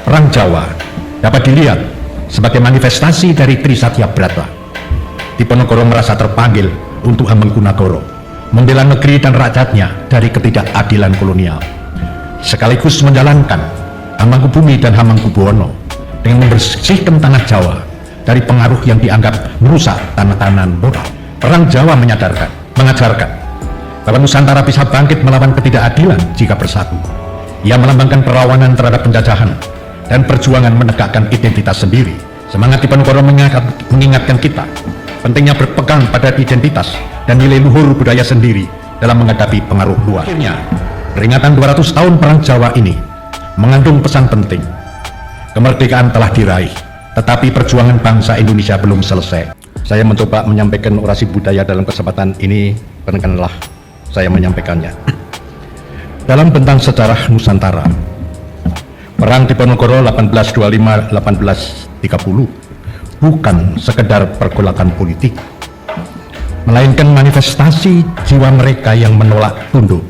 Perang Jawa dapat dilihat sebagai manifestasi dari Trisatya Brata. Diponegoro merasa terpanggil untuk Hamengkunnagara, membela negeri dan rakyatnya dari ketidakadilan kolonial, sekaligus menjalankan Hamengkubumi dan Hamengkubuwono dengan membersihkan tanah Jawa dari pengaruh yang dianggap merusak tanah-tanah moral. Perang Jawa mengajarkan bahwa Nusantara bisa bangkit melawan ketidakadilan jika bersatu. Ia melambangkan perlawanan terhadap penjajahan dan perjuangan menegakkan identitas sendiri. Semangat Diponegoro mengingatkan kita pentingnya berpegang pada identitas dan nilai luhur budaya sendiri dalam menghadapi pengaruh luar. Akhirnya, peringatan 200 tahun Perang Jawa ini mengandung pesan penting. Kemerdekaan telah diraih, tetapi perjuangan bangsa Indonesia belum selesai. Saya mencoba menyampaikan orasi budaya dalam kesempatan ini, perkenankanlah saya menyampaikannya. Dalam bentang sejarah Nusantara, Perang Diponegoro 1825-1830 bukan sekedar pergolakan politik, melainkan manifestasi jiwa mereka yang menolak tunduk.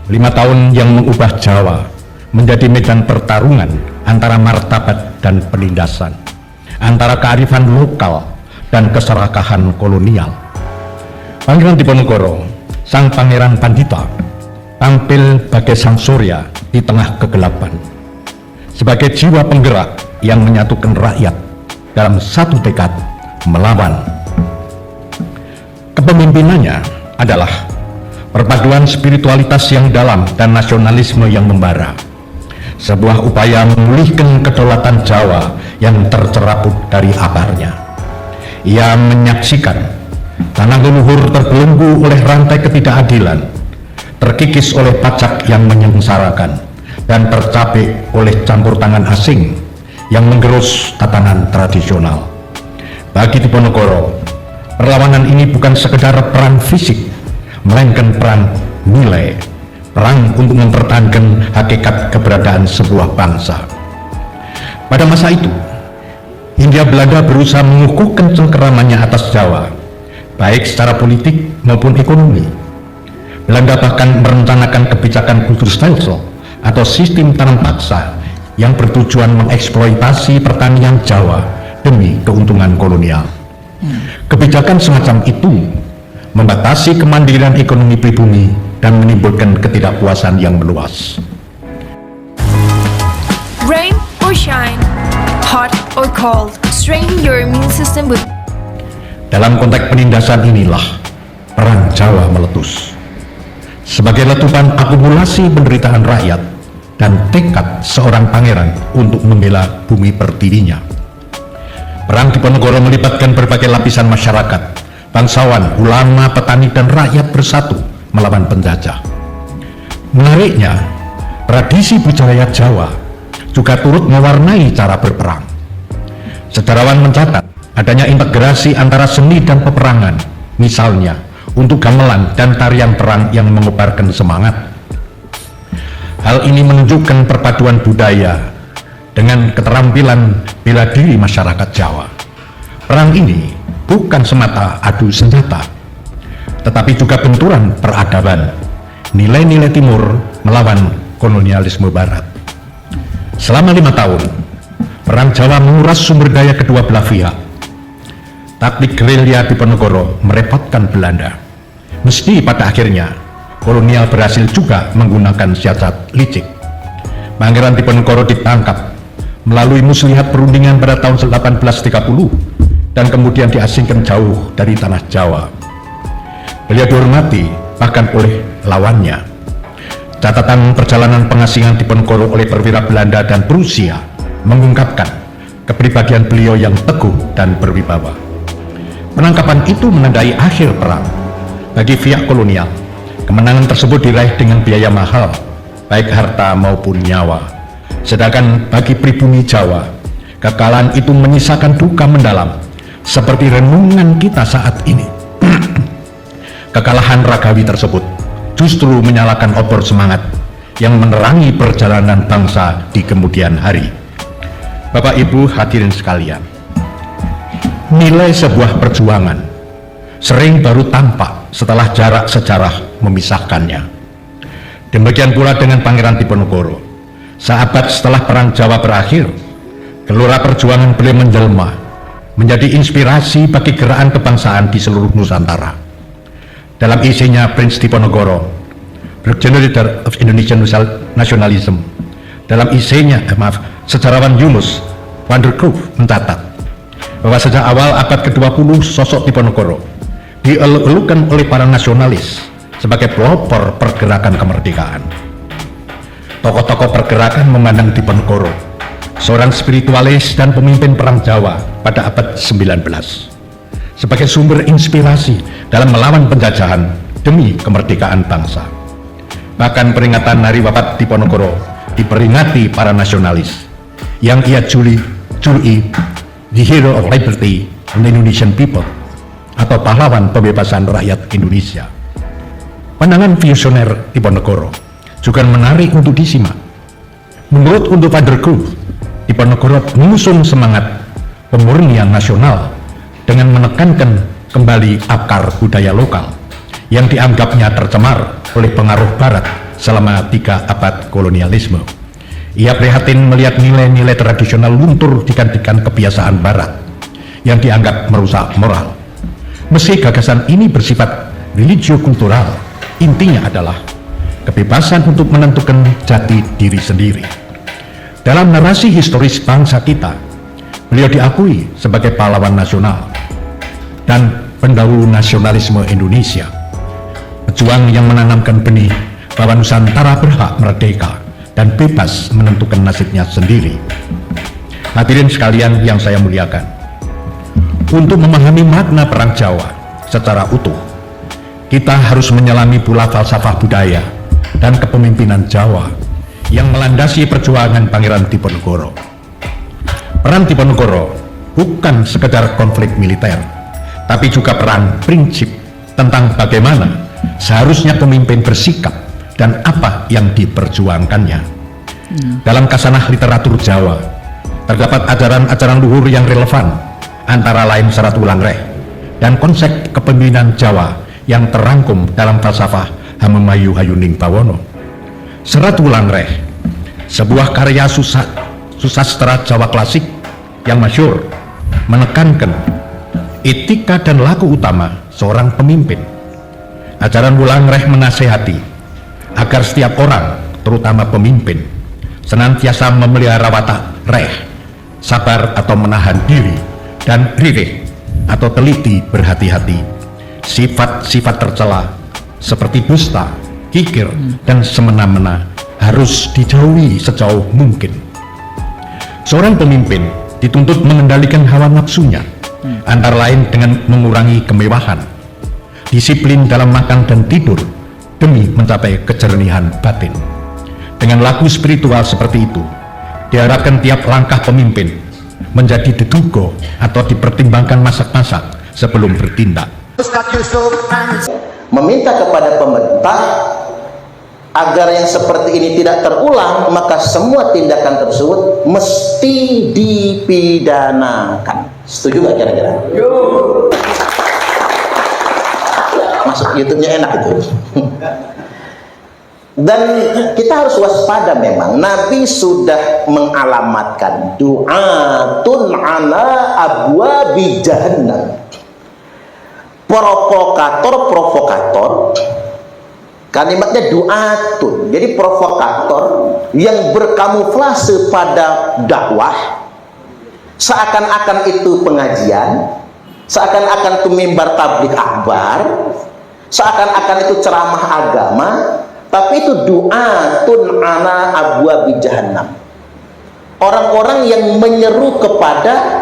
5 tahun yang mengubah Jawa menjadi medan pertarungan antara martabat dan penindasan, antara kearifan lokal dan keserakahan kolonial. Pangeran Diponegoro, sang Pangeran Pandita, tampil bagai sang surya di tengah kegelapan, sebagai jiwa penggerak yang menyatukan rakyat dalam satu tekad melawan. Kepemimpinannya adalah perpaduan spiritualitas yang dalam dan nasionalisme yang membara, sebuah upaya memulihkan kedaulatan Jawa yang tercerabut dari akarnya. Ia menyaksikan tanah leluhur terbelenggu oleh rantai ketidakadilan, terkikis oleh pajak yang menyengsarakan, dan tercapek oleh campur tangan asing yang menggerus tatanan tradisional. Bagi Diponegoro, perlawanan ini bukan sekedar perang fisik, melainkan perang nilai, perang untuk mempertahankan hakikat keberadaan sebuah bangsa. Pada masa itu, Hindia Belanda berusaha mengukuhkan cengkeramannya atas Jawa, baik secara politik maupun ekonomi. Belanda bahkan merencanakan kebijakan Kulturstelsel atau sistem tanam paksa yang bertujuan mengeksploitasi pertanian Jawa demi keuntungan kolonial. Kebijakan semacam itu membatasi kemandirian ekonomi pribumi dan menimbulkan ketidakpuasan yang meluas. Rain or shine, hot or cold, strengthen your immune system with. Dalam konteks penindasan inilah Perang Jawa meletus, sebagai letupan akumulasi penderitaan rakyat dan tekad seorang pangeran untuk membela bumi pertiwinya. Perang Diponegoro melibatkan berbagai lapisan masyarakat, bangsawan, ulama, petani, dan rakyat bersatu melawan penjajah. Menariknya, tradisi budaya Jawa juga turut mewarnai cara berperang. Sejarawan mencatat adanya integrasi antara seni dan peperangan, misalnya untuk gamelan dan tarian perang yang mengobarkan semangat. Hal ini menunjukkan perpaduan budaya dengan keterampilan bela diri masyarakat Jawa. Perang ini bukan semata adu senjata, tetapi juga benturan peradaban, nilai-nilai timur melawan kolonialisme barat. Selama 5 tahun, Perang Jawa menguras sumber daya kedua belah pihak. Taktik gerilya Diponegoro merepotkan Belanda. Meski pada akhirnya kolonial berhasil juga menggunakan siasat licik. Pangeran Diponegoro ditangkap melalui muslihat perundingan pada tahun 1830 dan kemudian diasingkan jauh dari tanah Jawa. Beliau dihormati bahkan oleh lawannya. Catatan perjalanan pengasingan Diponegoro oleh perwira Belanda dan Prusia mengungkapkan kepribadian beliau yang teguh dan berwibawa. Penangkapan itu menandai akhir perang. Bagi pihak kolonial, kemenangan tersebut diraih dengan biaya mahal, baik harta maupun nyawa. Sedangkan bagi pribumi Jawa, kekalahan itu menyisakan duka mendalam, seperti renungan kita saat ini. Kekalahan ragawi tersebut justru menyalakan obor semangat yang menerangi perjalanan bangsa di kemudian hari. Bapak Ibu hadirin sekalian, nilai sebuah perjuangan sering baru tampak setelah jarak sejarah memisahkannya. Demikian pula dengan Pangeran Diponegoro. Seabad setelah Perang Jawa berakhir, gelora perjuangan beliau menjelma menjadi inspirasi bagi gerakan kebangsaan di seluruh Nusantara. Dalam isinya Prince Diponegoro, Progenitor of Indonesian Nationalism, dalam isinya sejarawan Yunus van der Cruyff mencatat bahwa sejak awal abad ke-20 sosok Diponegoro dieluk-elukan oleh para nasionalis sebagai pelopor pergerakan kemerdekaan. Tokoh-tokoh pergerakan memandang Diponegoro, seorang spiritualis dan pemimpin Perang Jawa pada abad 19, sebagai sumber inspirasi dalam melawan penjajahan demi kemerdekaan bangsa. Bahkan peringatan hari wafat Diponegoro diperingati para nasionalis yang ia juluki The Hero of Liberty and the Indonesian People, atau pahlawan pembebasan rakyat Indonesia. Pandangan visioner Diponegoro juga menarik untuk disimak. Menurut van der Cruyff, Diponegoro mengusung semangat pemurnian nasional dengan menekankan kembali akar budaya lokal yang dianggapnya tercemar oleh pengaruh Barat selama 3 abad kolonialisme. Ia prihatin melihat nilai-nilai tradisional luntur digantikan kebiasaan Barat yang dianggap merusak moral. Meski gagasan ini bersifat religio-kultural, intinya adalah kebebasan untuk menentukan jati diri sendiri. Dalam narasi historis bangsa kita, beliau diakui sebagai pahlawan nasional dan pendahulu nasionalisme Indonesia, pejuang yang menanamkan benih bahwa Nusantara berhak merdeka dan bebas menentukan nasibnya sendiri. Hadirin sekalian yang saya muliakan, untuk memahami makna Perang Jawa secara utuh, kita harus menyelami pula falsafah budaya dan kepemimpinan Jawa yang melandasi perjuangan Pangeran Diponegoro. Perang Diponegoro bukan sekedar konflik militer, tapi juga perang prinsip tentang bagaimana seharusnya pemimpin bersikap dan apa yang diperjuangkannya. Dalam kasanah literatur Jawa, terdapat ajaran-ajaran luhur yang relevan, antara lain Serat Wulangreh dan konsep kepemimpinan Jawa yang terangkum dalam falsafah Hamemayu Hayuning Bawono. Serat Wulangreh, sebuah karya susastra Jawa klasik yang masyhur, menekankan etika dan laku utama seorang pemimpin. Ajaran Wulangreh menasehati agar setiap orang, terutama pemimpin, senantiasa memelihara watak reh, sabar atau menahan diri, dan ririh atau teliti berhati-hati. Sifat-sifat tercela seperti dusta, kikir, dan semena-mena harus dijauhi sejauh mungkin. Seorang pemimpin dituntut mengendalikan hawa nafsunya, antara lain dengan mengurangi kemewahan, disiplin dalam makan dan tidur demi mencapai kejernihan batin. Dengan laku spiritual seperti itu, diharapkan tiap langkah pemimpin menjadi diduga atau dipertimbangkan masak-masak sebelum bertindak. Ustadz Yusuf meminta kepada pemerintah agar yang seperti ini tidak terulang, maka semua tindakan tersebut mesti dipidanakan. Setuju nggak kira-kira? Masuk YouTube-nya enak itu. Dan kita harus waspada, memang Nabi sudah mengalamatkan du'atun ala abwabi jahannam. Provokator, kalimatnya du'atun, jadi provokator yang berkamuflase pada dakwah, seakan-akan itu pengajian, seakan-akan itu mimbar tabligh akbar, seakan-akan itu ceramah agama, tapi itu du'atun ala abwabi jahannam. Orang-orang yang menyeru kepada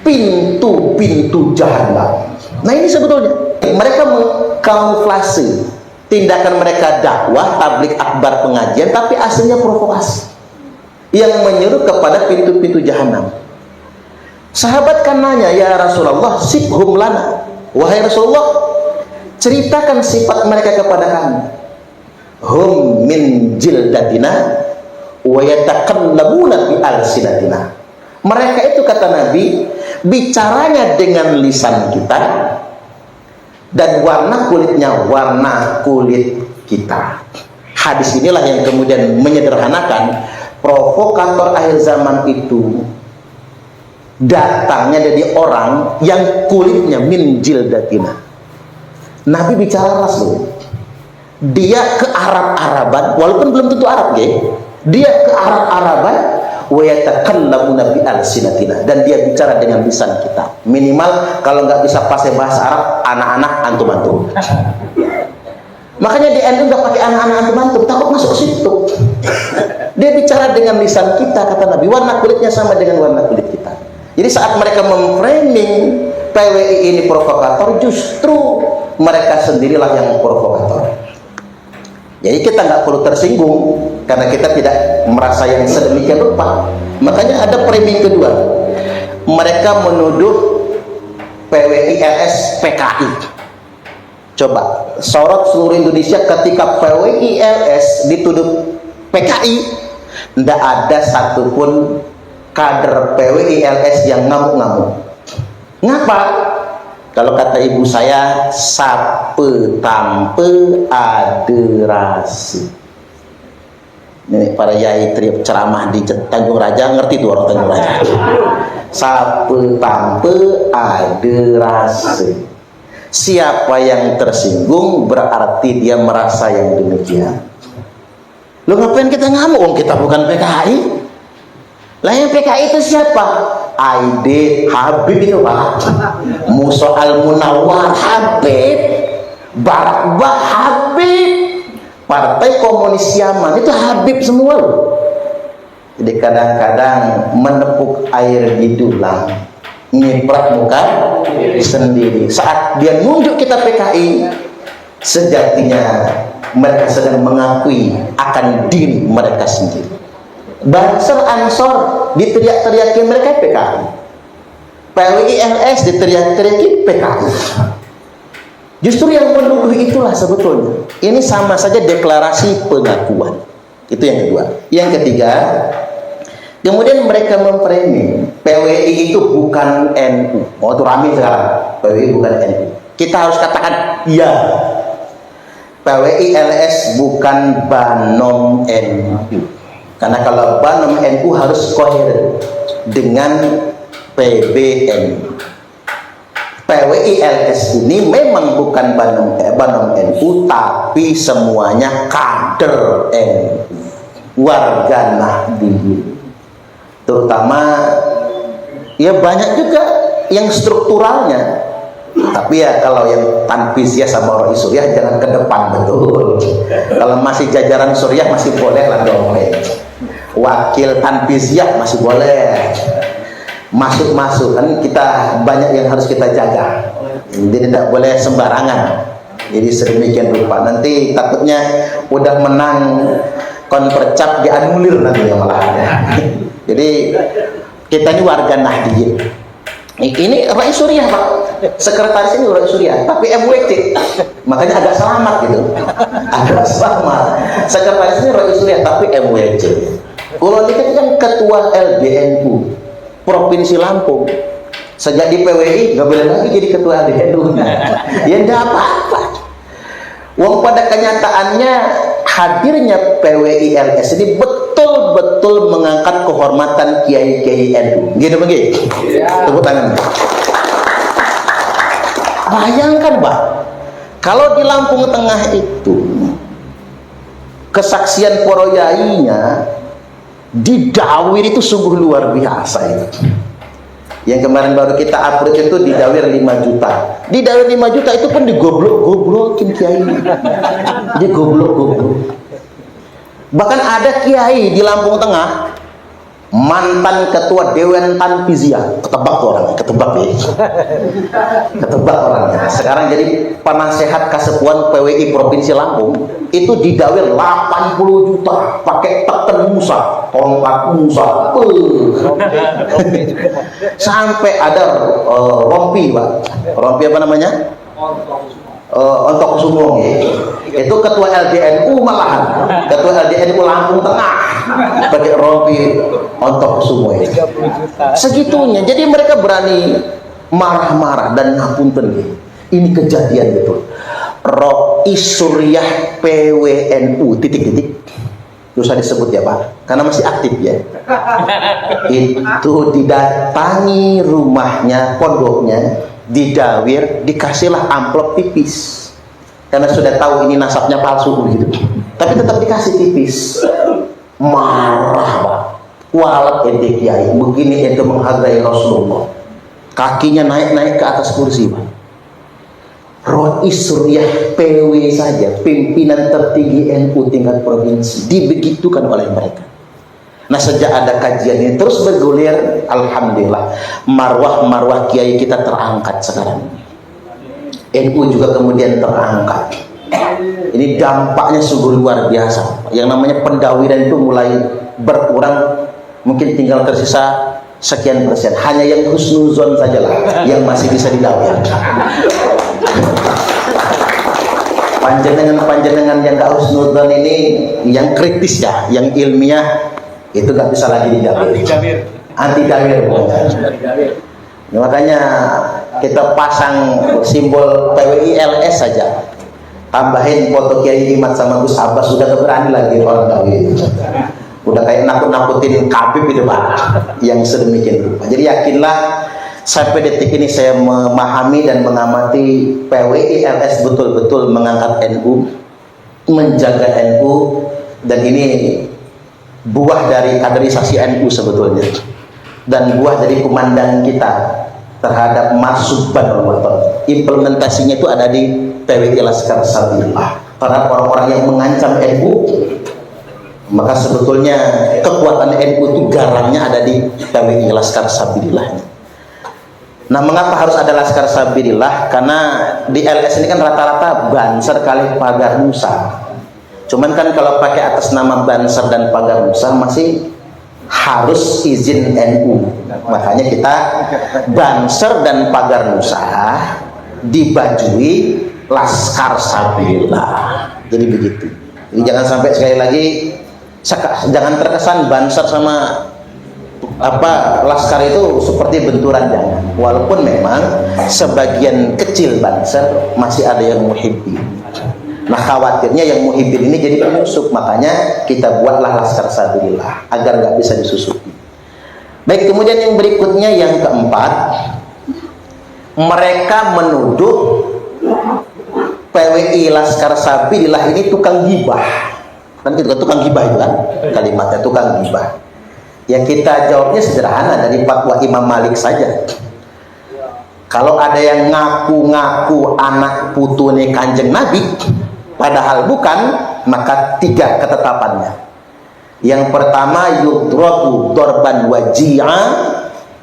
pintu-pintu jahannam. Nah, ini sebetulnya mereka mengkamuflase tindakan mereka dakwah, tabligh akbar, pengajian, tapi aslinya provokasi yang menyeru kepada pintu-pintu jahanam. Sahabat kan nanya, ya Rasulullah, sifhum lana, wahai Rasulullah, ceritakan sifat mereka kepada kami. Hum min jildatina wa yatakallamuna bi alsinatina. Mereka itu, kata Nabi, bicaranya dengan lisan kita dan warna kulitnya warna kulit kita. Hadis inilah yang kemudian menyederhanakan provokator akhir zaman itu datangnya dari orang yang kulitnya min jildatina. Nabi bicara langsung. Dia ke Arab-Araban, walaupun belum tentu Arab, dia ke Arab-Araban, wa yatakallamuna bi alsinatina, dan dia bicara dengan lisan kita. Minimal kalau nggak bisa pakai bahasa Arab, anak-anak antum-antum. Makanya di NU nggak pakai anak-anak antum-antum, takut masuk situ. Dia bicara dengan lisan kita, kata Nabi, warna kulitnya sama dengan warna kulit kita. Jadi saat mereka memframing PWI ini provokator, justru mereka sendirilah yang provokator. Jadi kita nggak perlu tersinggung karena kita tidak merasa yang sedemikian rupa. Makanya ada framing kedua. Mereka menuduh PWI LS PKI. Coba sorot seluruh Indonesia ketika PWI LS dituduh PKI, tidak ada satupun kader PWI LS yang ngamuk-ngamuk. Ngapa? Kalau kata ibu saya, sape tampe aderasi. Ini para yai trip ceramah di Tanjung Raja, ngerti tuh orang Tanjung Raja. Sape tampe aderasi. Siapa yang tersinggung berarti dia merasa yang demikian. Lo ngapain kita ngamuk? Wong kita bukan PKI. Lah yang PKI itu siapa? Aide Habib itu Pak, Musa Al-Munawwar Habib, Barak Bah Habib, Partai Komunis Yaman itu Habib semua loh. Jadi kadang-kadang menepuk air di dulang, nyiprat muka sendiri. Saat dia nunjuk kita PKI, sejatinya mereka sedang mengakui akan diri mereka sendiri. Banser Ansor diteriak-teriakin mereka PKI, PWI LS diteriak-teriakin PKI. Justru yang menuduh itulah sebetulnya. Ini sama saja deklarasi pengakuan. Itu yang kedua. Yang ketiga, kemudian mereka memframing PWI itu bukan NU. Oh itu rame sekarang, PWI bukan NU. Kita harus katakan iya, PWI LS bukan Banom NU. Karena kalau Banom NU harus koheren dengan PBNU. PWI LS ini memang bukan Banom NU, tapi semuanya kader NU, warga Nahdliyin. Terutama ya banyak juga yang strukturalnya. Tapi ya kalau yang tanfiziyah sama Rois Suriah jangan ke depan, betul. Kalau masih jajaran Suriah masih boleh lah dong. Wakil tanfiziyah masih boleh masuk kan, kita banyak yang harus kita jaga. Jadi tidak boleh sembarangan. Jadi sedemikian rupa nanti takutnya udah menang konpercap dianulir nanti malah. Jadi kita ini warga Nahdliyin. Ini Rois Suriah Pak, sekretaris ini Rois Suriah, tapi MWC, makanya agak selamat gitu, agak selamat. Sekretaris ini Rois Suriah, tapi MWC. Kalau ini kan ketua LBNU Provinsi Lampung, sejak di PWI nggak boleh lagi jadi ketua LBNU. Ya enggak apa-apa. Wong pada kenyataannya hadirnya PWI LS ini betul-betul mengangkat kehormatan kiai-kiai NU. Gitu begitu. Tepuk tangan. Bayangkan Pak, kalau di Lampung Tengah itu kesaksian para yainya didawir itu sungguh luar biasa itu. Yang kemarin baru kita upload itu didawir 5 juta. Didawir 5 juta itu pun digoblok-goblokin kiai. Digoblok-goblok. Bahkan ada kiai di Lampung Tengah, mantan ketua Dewan Tanfiziyah, ketebak tuh orangnya, ketebak ya. Ketebak orangnya. Sekarang jadi penasehat Kasepuan PWI Provinsi Lampung, itu didawir 80 juta pakai teken Musa, tongkat Musa. Sampai ada rompi Pak. Rompi apa namanya? Untuk Sumong ya. Itu ketua LDNU malahan, ketua LDNU Lampung Tengah pakai rompi untuk Sumong. Segitunya, jadi mereka berani marah-marah dan ngapunten. Ini kejadian betul. Rois Suriah PWNU titik-titik Usah disebut ya Pak, karena masih aktif ya. Itu didatangi rumahnya, pondoknya, didawir, dikasihlah amplop tipis. Karena sudah tahu ini nasabnya palsu gitu. Tapi tetap dikasih tipis. Marah Pak. Kualat ente kiai, begini ente menghargai Rasulullah. Kakinya naik-naik ke atas kursi Pak. Rois Suriah PW saja, pimpinan tertinggi NU tingkat provinsi, dibegitukan oleh mereka. Nah sejak ada kajian ini terus bergulir, alhamdulillah marwah kiai kita terangkat sekarang. NU juga kemudian terangkat. Ini dampaknya sungguh luar biasa. Yang namanya pendawiran itu mulai berkurang, mungkin tinggal tersisa sekian persen. Hanya yang husnuzon sajalah yang masih bisa didawir. Panjenengan yang gak husnuzon ini, yang kritis ya, yang ilmiah itu gak bisa lagi didawir. Anti dawir. Nah, makanya kita pasang simbol PWI LS saja, tambahin foto Kiai Imat sama Gus Abbas, sudah gak berani lagi orang dawir. Udah kayak nakut-nakutin Kabib itu Pak, yang sedemikian rupa. Jadi yakinlah sampai detik ini saya memahami dan mengamati PWI LS betul-betul mengangkat NU, menjaga NU, dan ini buah dari kaderisasi NU sebetulnya, dan buah dari komandan kita terhadap Marsud Banul Waton. Implementasinya itu ada di PWI Laskar Sabilillah. Para orang-orang yang mengancam NU, maka sebetulnya kekuatan NU itu garangnya ada di PWI Laskar Sabilillah. Nah, mengapa harus ada Laskar Sabilillah? Karena di LS ini kan rata-rata Banser kali Pagar Nusa. Cuman kan kalau pakai atas nama Banser dan Pagar Nusa masih harus izin NU. Makanya kita Banser dan Pagar Nusa dibajui Laskar Sabilillah. Jadi begitu. Jadi jangan sampai sekali lagi, jangan terkesan Banser sama Laskar itu seperti benturan, jangan. Walaupun memang sebagian kecil Banser masih ada yang muhibbin. Nah khawatirnya yang muhibbin ini jadi penyusup, makanya kita buatlah Laskar Sabilillah agar nggak bisa disusupi. Baik, kemudian yang berikutnya, yang keempat, mereka menuduh PWI Laskar Sabilillah ini tukang gibah. Kan kita tukang gibah itu kan kalimatnya, tukang gibah. Ya kita jawabnya sederhana, dari fatwa Imam Malik saja. Kalau ada yang ngaku-ngaku anak putune Kanjeng Nabi padahal bukan, maka 3 ketetapannya. Yang pertama, yudrabu dorban waji'a,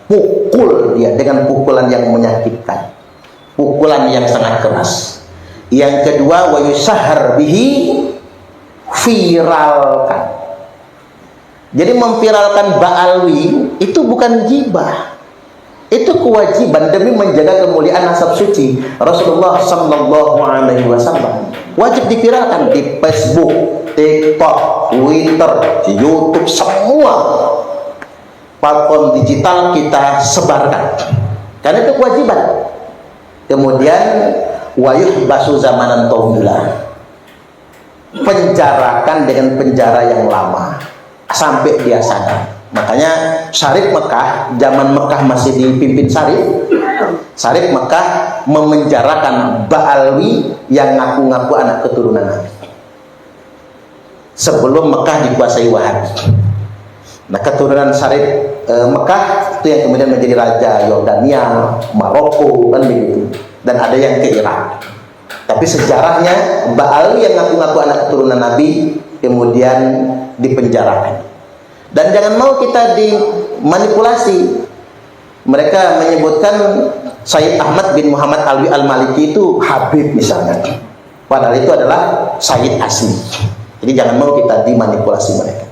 pukul dia dengan pukulan yang menyakitkan, pukulan yang sangat keras. Yang kedua, wa yusahhar bihi, viralkan. Jadi memviralkan ba'alwi itu bukan gibah, itu kewajiban demi menjaga kemuliaan nasab suci Rasulullah Sallallahu Alaihi Wasallam. Wajib diviralkan di Facebook, TikTok, Twitter, YouTube, semua platform digital kita sebarkan, karena itu kewajiban. Kemudian wayuh basu zamanan tawila, penjarakan dengan penjara yang lama sampai dia sadar. Makanya Syarif Mekah, zaman Mekah masih dipimpin Syarif Mekah memenjarakan Ba'alwi yang ngaku-ngaku anak keturunan Nabi sebelum Mekah dikuasai Wahabi. Nah keturunan Syarif Mekah itu yang kemudian menjadi raja Yordania, Maroko, kan begitu, dan ada yang ke Irak. Tapi sejarahnya Ba'alwi yang ngaku-ngaku anak keturunan Nabi kemudian dipenjarakan. Dan jangan mau kita dimanipulasi. Mereka menyebutkan Sayyid Ahmad bin Muhammad Alwi Al-Maliki itu Habib misalnya, padahal itu adalah Sayyid asli. Jadi jangan mau kita dimanipulasi mereka.